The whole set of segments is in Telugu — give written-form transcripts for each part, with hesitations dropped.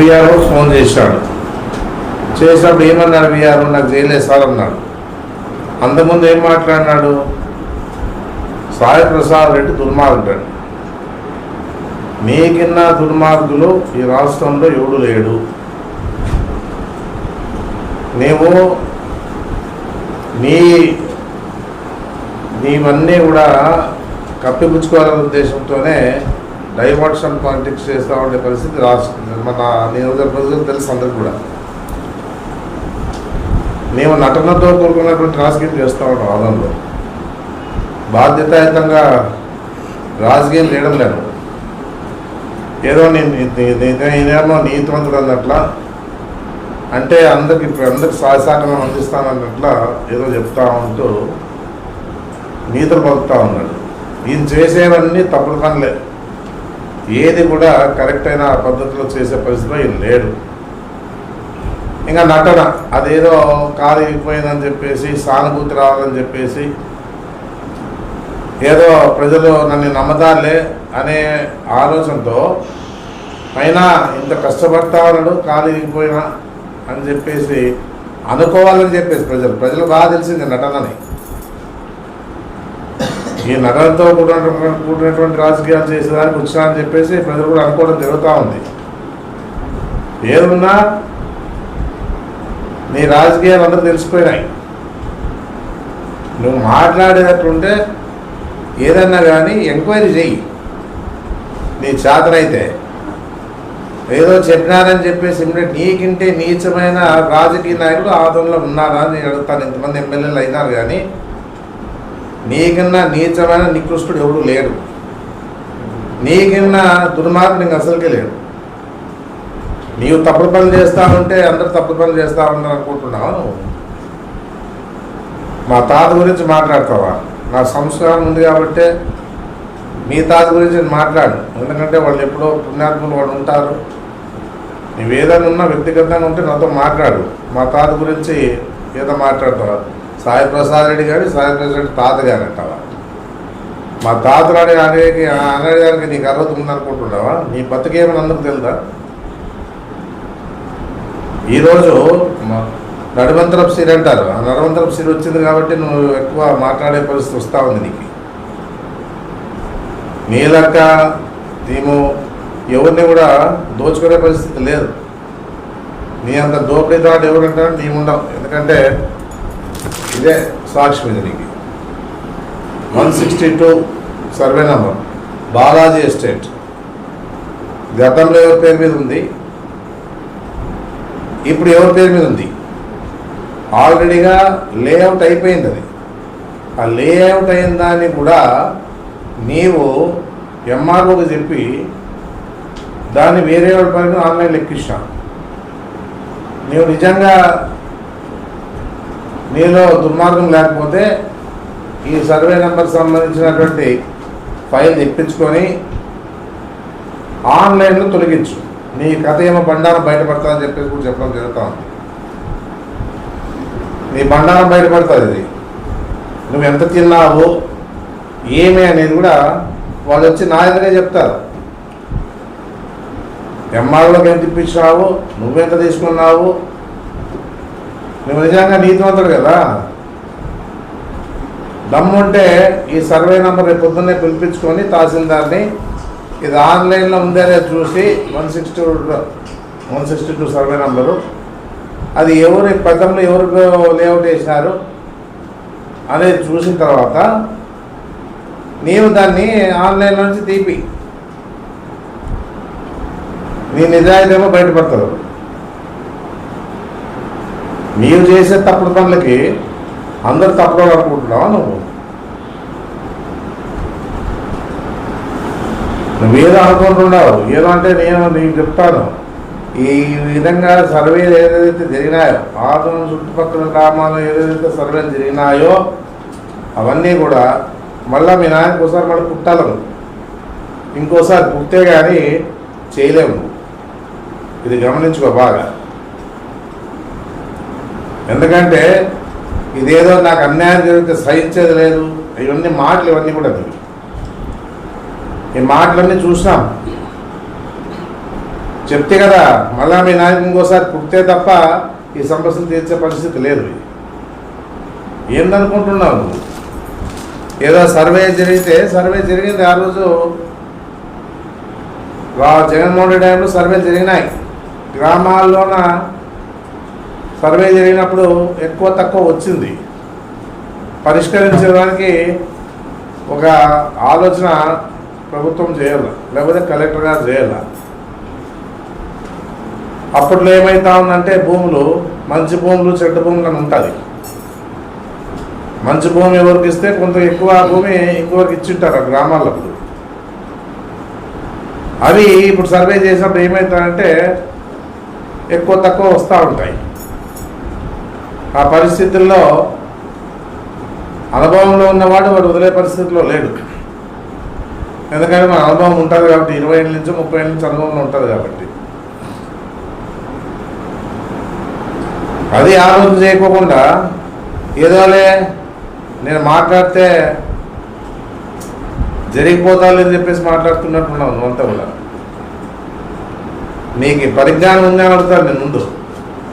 వీఆర్ఓ ఫోన్ చేశాడు. చేసినప్పుడు ఏమన్నాడు వీఆర్ఓ, నాకు చేయలేదు సార్ అన్నాడు. అంతకుముందు ఏం మాట్లాడినాడు, సాయి ప్రసాద్ రెడ్డి దుర్మార్గుడు, నీకిన్న దుర్మార్గులు ఈ రాష్ట్రంలో ఎవడు లేడు, నీవు నీవన్నీ కూడా కప్పిపుచ్చుకోవాలనే ఉద్దేశంతోనే డైవర్షన్ పాలిటిక్స్ చేస్తూ ఉండే పరిస్థితి మన నియోజకవర్గ ప్రజలకు తెలుసు అందరికి కూడా. మేము నటనతో కోరుకున్నటువంటి రాజకీయం చేస్తూ ఉంటాం. ఆదంలో బాధ్యతాయుతంగా రాజకీయం చేయడం లేదు. ఏదో నేనేమో నీతివంతుడు అన్నట్ల, అంటే అందరికి సహసహకారం అందిస్తానన్నట్ల ఏదో చెప్తా ఉంటూ నీతులు పలుకుతూ ఉన్నాడు. ఈయన చేసేవన్నీ తప్పుడు పనులే, ఏది కూడా కరెక్ట్ అయిన పద్ధతిలో చేసే పరిస్థితిలో ఈయన లేడు. ఇంకా నటన అదేదో కాలు అయిపోయిందని చెప్పేసి, సానుభూతి రావాలని చెప్పేసి, ఏదో ప్రజలు నన్ను నమ్మతారులే అనే ఆలోచనతో అయినా ఇంత కష్టపడతా ఉన్నాడు కాలు అయిపోయినా అని చెప్పేసి అనుకోవాలని చెప్పేసి ప్రజలు బాగా తెలిసింది నటనని. ఈ నటనతో కూడినటువంటి రాజకీయాలు చేసేదానికి వచ్చినా అని చెప్పేసి ప్రజలు కూడా అనుకోవడం జరుగుతూ ఉంది. ఏదున్నా నీ రాజకీయాలు అందరూ తెలిసిపోయినాయి. నువ్వు మాట్లాడేటట్టుంటే ఏదన్నా కానీ ఎంక్వైరీ చెయ్యి. నీ చేతనైతే ఏదో చెప్పినారని చెప్పేసి నీకంటే నీచమైన రాజకీయ నాయకులు ఆదంలో ఉన్నారా అని నేను అడుగుతాను. ఇంతమంది ఎమ్మెల్యేలు అయినారు కానీ నీకన్నా నీచమైన నికృష్టుడు ఎవడు లేడు, నీకన్నా దుర్మార్గుడు నీకు అసలుకే లేడు. నీవు తప్పుడు పనులు చేస్తా ఉంటే అందరూ తప్పుడు పనులు చేస్తా ఉన్నారు అనుకుంటున్నావా నువ్వు? మా తాత గురించి మాట్లాడతావా? నా సంస్కారం ఉంది కాబట్టే మీ తాత గురించి నేను మాట్లాడు. ఎందుకంటే వాళ్ళు ఎప్పుడో పుణ్యాత్ములు వాళ్ళు ఉంటారు. నువ్వేదైనా ఉన్నా వ్యక్తిగతంగా ఉంటే నాతో మాట్లాడు. మా తాత గురించి ఏదో మాట్లాడతావా? సాయి ప్రసాద్ రెడ్డి గారి సాయి ప్రసాద్ రెడ్డి తాత గారు అంటావా? మా తాతరాడి అనడానికి నీకు అర్హత ఉందనుకుంటున్నావా? నీ బతికేమని అందుకు తెలుదా? ఈరోజు నడుమంతరపు సిరి అంటారు. ఆ నడుమంతరపు సిరి వచ్చింది కాబట్టి నువ్వు ఎక్కువ మాట్లాడే పరిస్థితి వస్తూ ఉంది నీకు. నీలక్క మేము ఎవరిని కూడా దోచుకునే పరిస్థితి లేదు. నీ అంత దోపిడీదాడు ఎవరంటారు నీ ఉండవు. ఎందుకంటే ఇదే సాక్షి మీద నీకు 162 సర్వే నెంబర్ బాలాజీ ఎస్టేట్ గతంలో ఎవరి పేరు మీద ఉంది, ఇప్పుడు ఎవరి పేరు మీద ఉంది? ఆల్రెడీగా లేఅవుట్ అయిపోయింది. అది ఆ లేఅవుట్ అయిన దాన్ని కూడా నీవు ఎంఆర్ఓకి చెప్పి దాన్ని వేరే వాడి పైన ఆన్లైన్లో ఎక్కించావు. నీవు నిజంగా నీలో దుర్మార్గం లేకపోతే ఈ సర్వే నెంబర్ సంబంధించినటువంటి ఫైల్ తెప్పించుకొని ఆన్లైన్లో తొలగించు. నీ కథ ఏమో బండారం బయటపడతాదని చెప్పేసి కూడా చెప్పడం జరుగుతూ ఉంది. నీ బండారం బయటపడుతుంది. ఇది నువ్వు ఎంత తిన్నావు ఏమి అనేది కూడా వాళ్ళు వచ్చి నా ఎదురుగా చెప్తారు. ఎంఆర్ఓకి ఎంత ఇప్పించినావు, నువ్వెంత తీసుకున్నావు, నువ్వు నిజంగా నీతివంతుడు కదా. దమ్ముంటే ఈ సర్వే నెంబర్ రేపు పొద్దున్నే పిలిపించుకొని తహసీల్దార్ని ఇది ఆన్లైన్లో ఉందేనే చూసి 162 సర్వే నెంబరు అది ఎవరు గతంలో ఎవరు లేఅవుట్ వేసినారు అనేది చూసిన తర్వాత నీవు దాన్ని ఆన్లైన్లో నుంచి తీపి నీ నిజాయితీ ఏమో బయటపడతారు. నీవు చేసే తప్పుడు పనులకి అందరు తప్పుడు అనుకుంటున్నావా నువ్వేదో అనుకుంటున్నావు. ఏదో అంటే నేను చెప్తాను, ఈ విధంగా సర్వేలు ఏదైతే జరిగినాయో ఆదం చుట్టుపక్కల గ్రామాల్లో ఏదైతే సర్వేలు జరిగినాయో అవన్నీ కూడా మళ్ళీ మీ నాయనకు ఒకసారి మళ్ళీ పుట్టాలను ఇంకోసారి పుట్టే కానీ చేయలేము. ఇది గమనించుకో బాగా. ఎందుకంటే ఇదేదో నాకు అన్యాయం జరిగితే సహించేది లేదు ఇవన్నీ మాటలు, ఇవన్నీ కూడా ఈ మాటలన్నీ చూసినాం. చెప్తే కదా మళ్ళా మీ నాయకుడు ఇంకోసారి పుట్టితే తప్ప ఈ సమస్యలు తీర్చే పరిస్థితి లేదు. ఏందనుకుంటున్నావు నువ్వు? ఏదో సర్వే జరిగింది ఆ రోజు జగన్మోహన్ రెడ్డి టైంలో సర్వేలు జరిగినాయి. గ్రామాల్లోన సర్వే జరిగినప్పుడు ఎక్కువ తక్కువ వచ్చింది. పరిష్కరించడానికి ఒక ఆలోచన ప్రభుత్వం చేయాలి, లేకపోతే కలెక్టర్ గారు చేయాలి. అప్పట్లో ఏమవుతా ఉందంటే భూములు మంచి భూములు చెడ్డ భూములు అని ఉంటుంది. మంచి భూమి ఎవరికి ఇస్తే కొంత ఎక్కువ భూమి ఇంకొకరికి ఇచ్చింటారు ఆ గ్రామాల్లో. అవి ఇప్పుడు సర్వే చేసినప్పుడు ఏమవుతాయంటే ఎక్కువ తక్కువ వస్తూ ఉంటాయి. ఆ పరిస్థితుల్లో అనుభవంలో ఉన్నవాడు వాడు వదిలే పరిస్థితిలో లేడు. ఎందుకంటే మన అనుభవం ఉంటుంది కాబట్టి, 20 ఏళ్ళ నుంచి 30 ఏళ్ళ నుంచి అనుభవంలో ఉంటుంది కాబట్టి. అది ఆ రోజు చేయకోకుండా ఏదోలే నేను మాట్లాడితే జరిగిపోతాలని చెప్పేసి మాట్లాడుతున్నట్టున్నావు నువ్వంతా కూడా. నీకు పరిజ్ఞానం ఉందని అడుగుతాను నేను. ముందు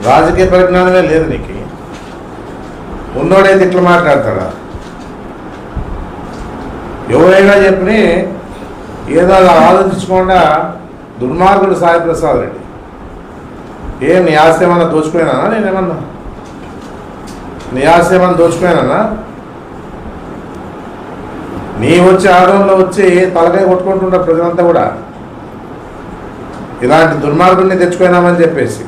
రాజకీయ పరిజ్ఞానమే లేదు నీకు. ఉన్నోడైతే ఇట్లా మాట్లాడతాడా? ఎవరైనా చెప్పి ఏదో ఆలోచించకుండా దుర్మార్గుడు సాయి ప్రసాద్ రెడ్డి. ఏం నీ ఆస్తి ఏమన్నా దోచుకుపోయినా? నేనేమన్నా నీ ఆస్తి ఏమన్నా దోచుకుపోయినా? నీ వచ్చి ఆడంలో వచ్చి తలకాయ కొట్టుకుంటుంటారు ప్రజలంతా కూడా, ఇలాంటి దుర్మార్గుడిని తెచ్చుకున్నామని చెప్పేసి.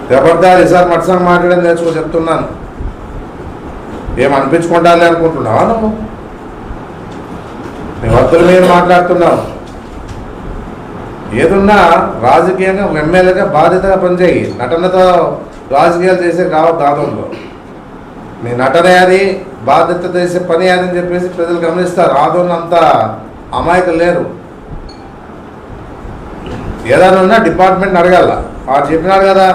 జబర్దార్ ఈసారి మట్సంగా మాట్లాడడం నేర్చుకో చెప్తున్నాను. ఏమనిపించుకుంటాలి అనుకుంటున్నావా నువ్వు? నీ వద్దుల మీద మాట్లాడుతున్నావు. ఏదున్నా రాజకీయంగా ఎమ్మెల్యేగా బాధ్యతగా పనిచేయి. నటనతో రాజకీయాలు చేసే కావద్దు. ఆదంలో నీ నటనే అది, బాధ్యత చేసే పని అని చెప్పేసి ప్రజలు గమనిస్తారు. ఆదోళన అంతా అమాయకులు లేరు. ఏదైనా ఉన్నా డిపార్ట్మెంట్ అడగాల. వాడు చెప్పినాడు కదా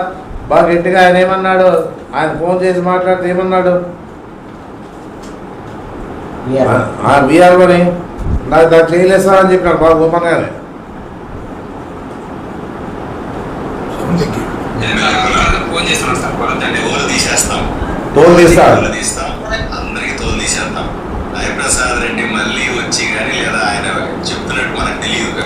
బాగా గట్టిగా. ఆయన ఏమన్నాడు? ఆయన ఫోన్ చేసి మాట్లాడితే ఏమన్నాడు? వీఆర్ఓని నాకు దాన్ని చేయలేసా అని చెప్పినాడు బాగా ఓపెన్గానే. తోలు తీస్తాడు. అందరికి తోలు తీసేస్తాం. హరిప్రసాద్ రెడ్డి మళ్ళీ వచ్చి కానీ లేదా ఆయన చెప్తున్నట్టు మనకు తెలియదు.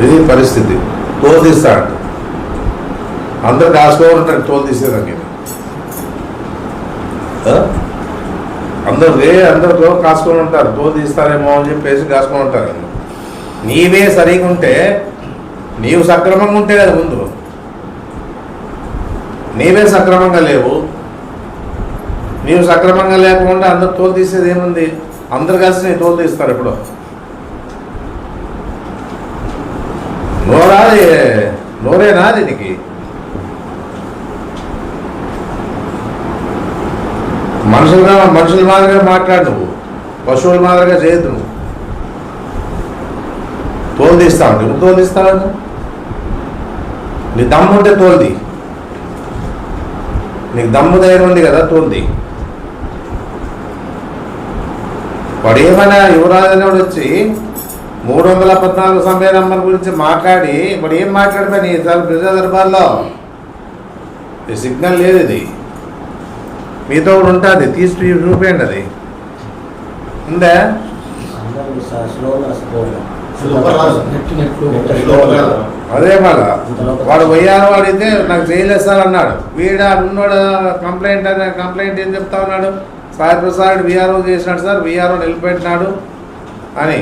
ఇది పరిస్థితి. తోలు తీస్తాడు. అందరు కాసుకోవాలి ఉంటాడు తోలు తీసేదానికి. అందరితో కాసుకొని ఉంటారు. తోలు తీస్తారేమో అని చెప్పేసి కాసుకొని ఉంటారు. నీవే సరిగా ఉంటే, నీవు సక్రమంగా ఉంటే కదా ముందు. నీవే సక్రమంగా లేవు. నీవు సక్రమంగా లేకుండా అందరు తోలు తీసేది ఏముంది? అందరు కలిసి నీ తోలు తీస్తారు. ఎప్పుడో నోరేనా దీనికి? మనుషుల మాదిరిగా మాట్లాడు నువ్వు. పశువుల మాదిరిగా చేయొద్దు నువ్వు. తోలు తీస్తావు. నువ్వు తోలు తీస్తావు. నీ దమ్ము ఉంటే తోలుది. నీకు దమ్ము ధైర్యం ఉంది కదా, తోలుది. వాడు ఏమైనా యువరాజు వచ్చి 314 సర్వే నంబర్ గురించి మాట్లాడి ఇప్పుడు ఏం మాట్లాడిపోయి నీ ప్రజా దర్బార్లో ఈ సిగ్నల్ లేదు. ఇది మీతో కూడా ఉంటుంది. తీసి చూపేయండి. అది ఉందా? అదే మళ్ళా వాడు పోయాను వాడితే నాకు చేయలేస్తారన్నాడు. ఉన్నోడు కంప్లైంట్ ఏం చెప్తా ఉన్నాడు? సాయి ప్రసాద్ వీఆర్ఓ చేసినాడు సార్, వీఆర్ఓ నిలిపెట్టినాడు అని.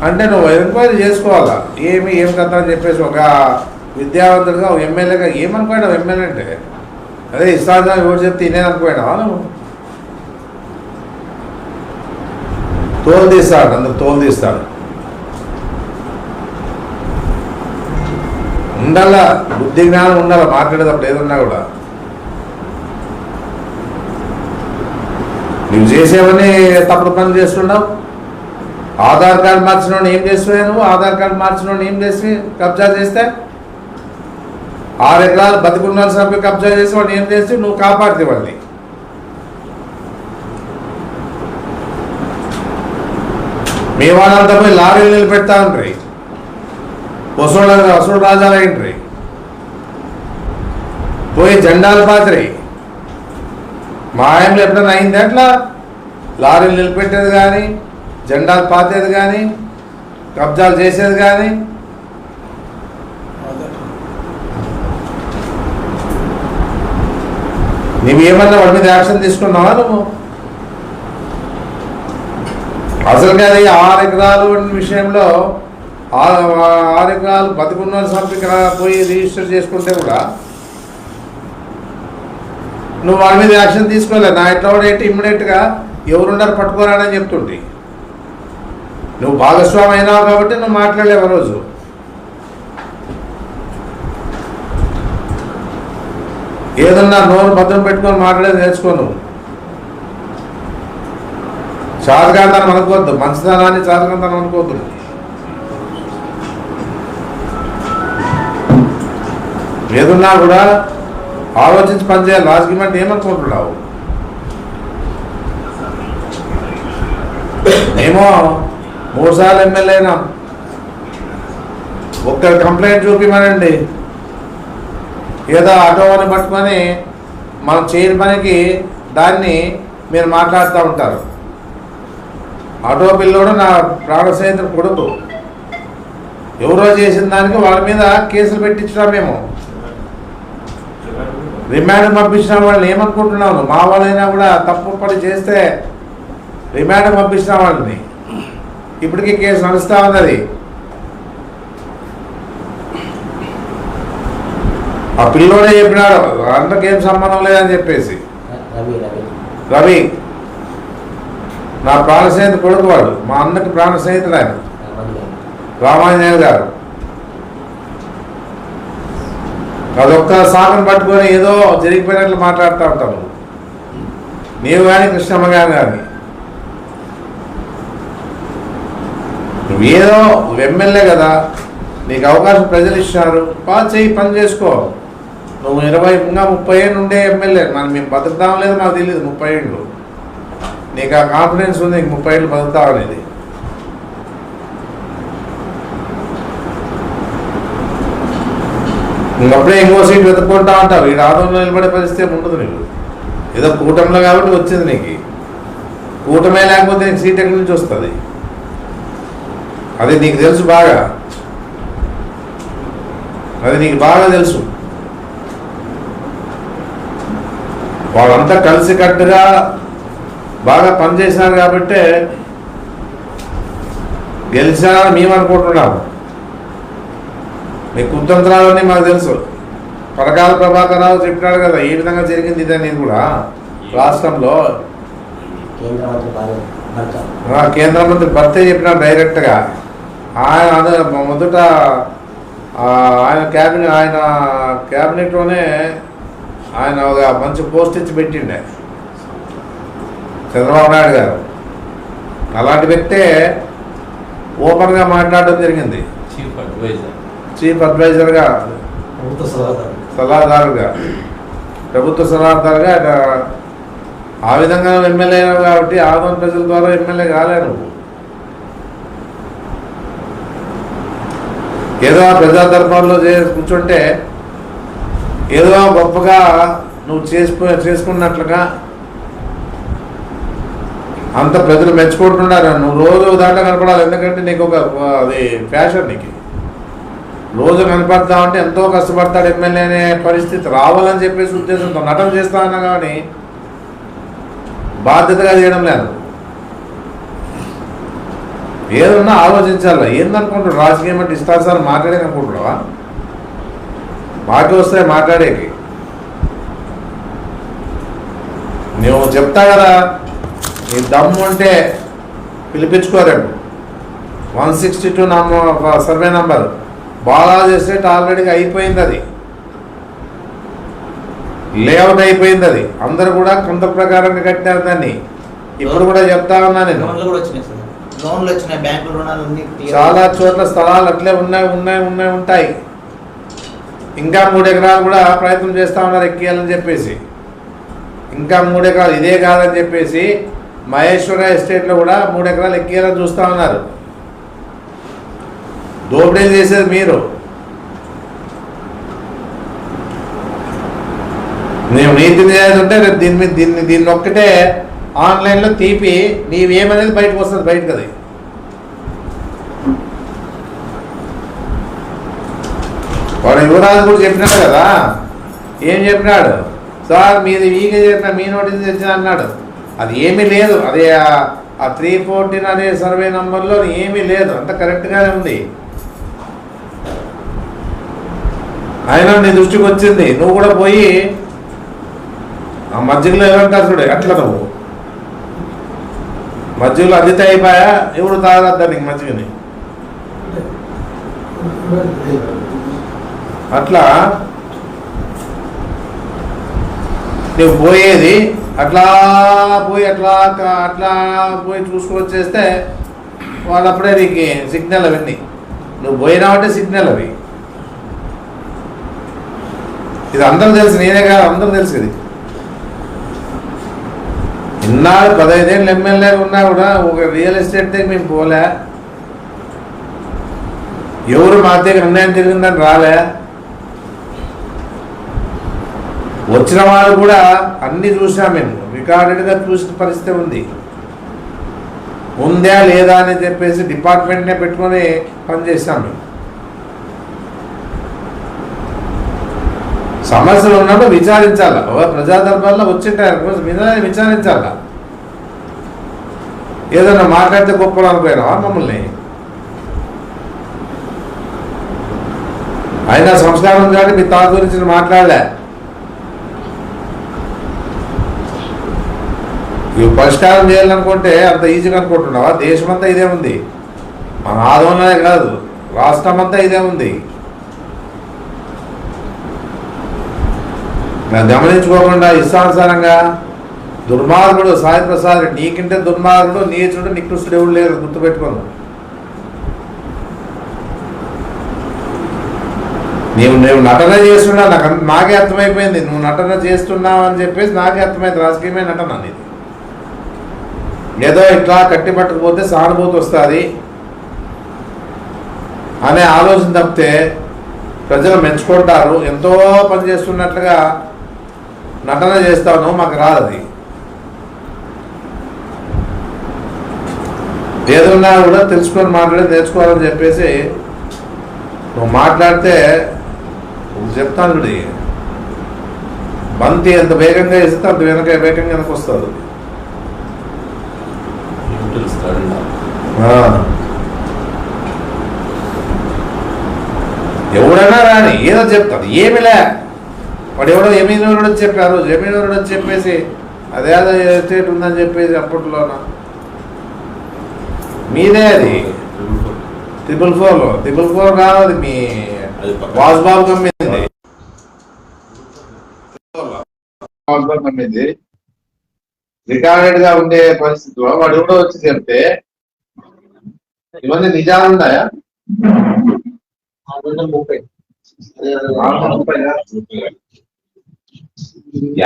అంటే నువ్వు ఎంక్వైరీ చేసుకోవాలా ఏం కథ అని చెప్పేసి. ఒక విద్యావంతుడిగా ఒక ఎమ్మెల్యేగా ఏమనుకోయినావు? ఎమ్మెల్యే అంటే అదే ఇస్తాను ఎవరు చెప్తే ఇనే అనుకోయినావా నువ్వు? తోలు తీస్తాడు. అందరు తోలు తీస్తాడు. ఉండాలా, బుద్ధి జ్ఞానం ఉండాలా మాట్లాడేటప్పుడు ఏదన్నా కూడా. నువ్వు చేసేవని తప్పుడు పని చేస్తున్నావు. ఆధార్ కార్డు మార్చినోడిని ఏం చేస్తున్నావు నువ్వు? ఆధార్ కార్డు మార్చినోడిని ఏం చేసి కబ్జా చేస్తే 6 ఎకరాలు బతికున్న సభ్యు కబ్జా చేసి వాడు ఏం చేసి నువ్వు కాపాడితే వాళ్ళని. మీ వాళ్ళంతా పోయి లారీలు నిలబెడతా ఉంటాయి, వసూడు రాజాలు అయింటాయి, పోయి జెండాలు పాత్రి. మా ఆయనలో ఎప్పుడైనా అయింది అట్లా లారీలు నిలబెట్టేది కానీ, జెండాలు పాతేది కానీ, కబ్జాలు చేసేది కానీ. నువ్వేమన్నా వాడి మీద యాక్షన్ తీసుకున్నావా నువ్వు? అసలుగా అది 6 ఎకరాలు విషయంలో 6 ఎకరాలు బతికున్న సంపిక పోయి రిజిస్టర్ చేసుకుంటే కూడా నువ్వు వాడి మీద యాక్షన్ తీసుకోలేదు. నా ఎట్లా కూడా ఏంటి ఇమ్మీడియట్గా ఎవరున్నారు పట్టుకోరాడని చెప్తుంటే నువ్వు భాగస్వామి అయినావు కాబట్టి నువ్వు మాట్లాడలేవు. రోజు ఏదన్నా నోరు భద్రం పెట్టుకొని మాట్లాడేది నేర్చుకో. నువ్వు చాతకాంతాన్ని అనుకోవద్దు, మంచితనాన్ని చాతకాంతాన్ని అనుకోవద్దు. ఏదున్నా కూడా ఆలోచించి పనిచేయాలి. రాజకీయం అంటే ఏమనుకుంటున్నావు? ఏమో 3 సార్లు ఎమ్మెల్యే అయినా ఒక్క కంప్లైంట్ చూపిమనండి. ఏదో ఆటోని పట్టుకొని మనం చేయని పనికి దాన్ని మీరు మాట్లాడుతూ ఉంటారు. ఆటో పిల్లోడు నా ప్రాణ స్నేహితుడు కొడుకు, ఎవరో చేసిన దానికి వాళ్ళ మీద కేసులు పెట్టించినా మేము రిమాండ్ పంపించిన వాళ్ళని ఏమనుకుంటున్నాను? మా వాళ్ళైనా కూడా తప్పు పని చేస్తే రిమాండ్ పంపించిన వాళ్ళని ఇప్పటికీ కేసు నడుస్తూ ఉన్నది. ఆ పిల్లోడే చెప్పినాడు అందరికేం సంబంధం లేదని చెప్పేసి. రవి నా ప్రాణ స్నేహితుడు కొడుకు, వాడు మా అన్నకి ప్రాణ స్నేహితుడు. ఆయన రామాంజనేయ గారు. అదొక్క సాగం పట్టుకొని ఏదో జరిగిపోయినట్లు మాట్లాడుతూ ఉంటాము. నీవు కానీ కృష్ణమ్మ గారు కానీ నువ్వేదో ఎమ్మెల్యే కదా, నీకు అవకాశం ప్రజలు ఇచ్చినారు, పని చేసుకో. నువ్వు 20-30 ఏళ్ళు ఉండే ఎమ్మెల్యే. మేము బతుకుతాం లేదు మాకు తెలియదు. 30 ఏళ్ళు నీకు ఆ కాన్ఫిడెన్స్ ఉంది, నీకు 30 ఏళ్ళు బతుకుతావు అనేది. ఇంకప్పుడే ఇంకో సీట్ వెతుక్కుంటా ఉంటావు. ఈ ఆదంలో నిలబడే పరిస్థితి ఉండదు నీకు. ఏదో కూటమిలో కాబట్టి వచ్చింది నీకు. కూటమే లేకపోతే నీకు సీట్ ఎక్కడి నుంచి వస్తుంది? అది నీకు తెలుసు బాగా, అది నీకు బాగా తెలుసు. వాళ్ళంతా కలిసి కట్టుగా బాగా పనిచేసినారు కాబట్టి గెలిచారని మేము అనుకుంటున్నాము. మీ కుతంత్రాలని మాకు తెలుసు. పరకాల ప్రభాకర్ రావు చెప్పినాడు కదా ఏ విధంగా జరిగింది ఇదని కూడా. రాష్ట్రంలో కేంద్ర మంత్రి భర్తే చెప్పినాడు డైరెక్ట్గా. ఆయన మొదట ఆయన క్యాబినెట్లోనే ఆయన ఒక మంచి పోస్ట్ ఇచ్చి పెట్టిండే చంద్రబాబు నాయుడు గారు. అలాంటి వ్యక్తే ఓపెన్గా మాట్లాడడం జరిగింది. చీఫ్ అడ్వైజర్గా, సలహాదారుగా, ప్రభుత్వ సలహాదారుగా ఆ విధంగా ఎమ్మెల్యే కాబట్టి ఆదోని ప్రజల ద్వారా ఎమ్మెల్యే కాలేను. ఏదో ప్రజా దర్బార్లో కూర్చుంటే ఏదో గొప్పగా నువ్వు చేసుకున్నట్లుగా అంత ప్రజలు మెచ్చుకుంటున్నారు. నువ్వు రోజు దాంట్లో కనపడాలి. ఎందుకంటే నీకు ఒక అది ఫ్యాషన్. నీకు రోజు కనపడతామంటే ఎంతో కష్టపడతాడు ఎమ్మెల్యే అనే పరిస్థితి రావాలని చెప్పేసి ఉద్దేశంతో నటన చేస్తా ఉన్నా కానీ బాధ్యతగా చేయడం లేదు. ఏదన్నా ఆలోచించాలి. ఏందనుకుంటాడు రాజకీయం అంటే ఇష్టాసాలు మాట్లాడేది అనుకుంటున్నావా? మాకే వస్తాయి మాట్లాడేకి. నువ్వు చెప్తా కదా నీ దమ్ము అంటే పిలిపించుకోరేపు. 162 సర్వే నంబర్ బాలాజీ ఎస్టేట్ ఆల్రెడీగా అయిపోయింది. అది లేఅవుట్ అయిపోయింది. అది అందరు కూడా కొంత ప్రకారంగా కట్టారు దాన్ని. ఇప్పుడు కూడా చెప్తా ఉన్నా నేను, చాలా చోట్ల స్థలాలు అట్లే ఉంటాయి. ఇంకా 3 ఎకరాలు కూడా ప్రయత్నం చేస్తా ఉన్నారు ఎక్కియాలని చెప్పేసి. ఇంకా 3 ఎకరాలు ఇదే కాదని చెప్పేసి మహేశ్వర ఎస్టేట్లో కూడా 3 ఎకరాలు ఎక్కియాలని చూస్తూ ఉన్నారు. దోపిడీలు చేసేది మీరు. నేను నీతి నిజాయితీ ఉంటే రేపు దీన్ని ఒక్కటే ఆన్లైన్లో తీపి నీవేమనేది బయటకు వస్తుంది. బయటకు అది వాడు యువరాజు కూడా చెప్పినాడు కదా. ఏం చెప్పినాడు? సార్ మీది వీకే చెప్పిన మీ నోటీస్ తెచ్చిన అన్నాడు. అది ఏమీ లేదు. అది ఆ 314 అనే సర్వే నంబర్లో ఏమీ లేదు. అంత కరెక్ట్గానే ఉంది. అయినా నీ దృష్టికి వచ్చింది. నువ్వు కూడా పోయి ఆ మధ్యలో ఏమంటారు చూడే అట్లా నువ్వు మధ్యలో అదితే అయిపోయా ఎవడు తాగద్దా నీకు మజ్జిగని. అట్లా నువ్వు పోయేది అట్లా పోయి చూసుకొచ్చేస్తే వాళ్ళప్పుడే నీకు సిగ్నల్ అవన్నీ. నువ్వు పోయినావంటే సిగ్నల్ అవి. ఇది అందరూ తెలుసు, నేనే కాదు అందరూ తెలుసు. ఇది ఇన్నాళ్ళు 15 ఏళ్ళు ఎమ్మెల్యే ఉన్నా కూడా ఒక రియల్ ఎస్టేట్ దగ్గర మేము పోలే. ఎవరు మా దగ్గర నిర్ణయం జరిగిందని రాలే. వచ్చిన వాళ్ళు కూడా అన్నీ చూసాం. మేము రికార్డెడ్గా చూసిన పరిస్థితి ఉంది. ఉందా లేదా అని చెప్పేసి డిపార్ట్మెంట్నే పెట్టుకొని పనిచేస్తాం. మేము సమస్యలు ఉన్నప్పుడు విచారించాల. ప్రజా దర్బార్లో వచ్చింటారు మీద విచారించాల. ఏదన్నా మాట్లాడితే గొప్పలు అనుకోయినావా మమ్మల్ని? అయినా సంస్కారం కానీ మీ తాత గురించి మాట్లాడలే. ఇవి పరిష్కారం చేయాలనుకుంటే అంత ఈజీగా అనుకుంటున్నావా? దేశమంతా ఇదే ఉంది. మన ఆదోళనే కాదు, రాష్ట్రం అంతా ఇదే ఉంది. గమనించుకోకుండా ఇష్టానుసారంగా దుర్మార్గుడు సాయి ప్రసాద్ నీకంటే దుర్మార్గుడు నీచుడు నికృష్టుడు ఎవరు లేరు. గుర్తుపెట్టుకోను. నువ్వు నటన చేస్తున్నా నాకే అర్థమైపోయింది. నువ్వు నటన చేస్తున్నావు అని చెప్పేసి నాకే అర్థమైంది. రాజకీయమే నటన అనేది. ఏదో ఇట్లా కట్టి పట్టకపోతే సానుభూతి వస్తుంది అనే ఆలోచన తప్పితే ప్రజలు మెచ్చుకుంటారు. ఎంతో పని చేస్తున్నట్లుగా నటన చేస్తాను, మాకు రాదు. అది ఏదన్నా కూడా తెలుసుకొని మాట్లాడి నేర్చుకోవాలని చెప్పేసి నువ్వు మాట్లాడితే చెప్తాను. చూడి బంతి ఎంత వేగంగా ఇస్తే అంత వేగంగా వెనక వస్తుంది. ఎవడైనా రాని ఏదో చెప్తాడు. ఏమిలే వాడు ఎవడో జమీనూరుడు వచ్చి చెప్పారు. జమీనూరుడు వచ్చి చెప్పేసి అదేదో ఎస్టేట్ ఉందని చెప్పేసి అప్పట్లోన మీదే అది 444 కాదు. అది మీ వాసుబాబు కమ్మింది. రికార్డెడ్ గా ఉండే పరిస్థితిలో వాడు ఎవడో వచ్చి చెప్తే ఇవన్నీ నిజాలు ఉన్నాయా?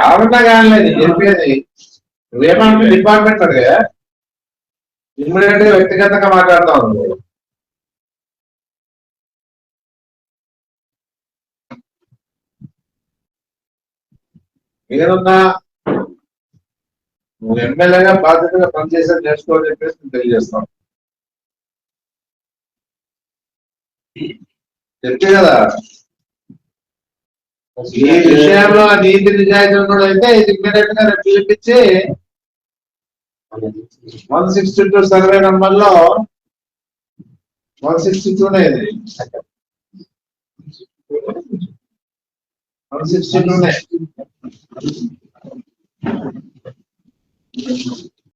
ఎవరన్నా కానీ చెప్పేది నువ్వేమంటే డిపార్ట్మెంట్ అడిగా ఇమ్మీడియట్ గా వ్యక్తిగతంగా మాట్లాడతావు. నువ్వు ఏదన్నా నువ్వు ఎమ్మెల్యేగా బాధ్యతగా పనిచేసేది నేర్చుకోవాలని చెప్పేసి నేను తెలియజేస్తాను. చెప్పే కదా ఈ విషయంలో నీతి నిజాయితీ ఉన్నాడు అయితే ఇది ఇమ్మీడియట్ గా పిలిపించి 162 సర్వే నంబర్ లో 162 ఇది 162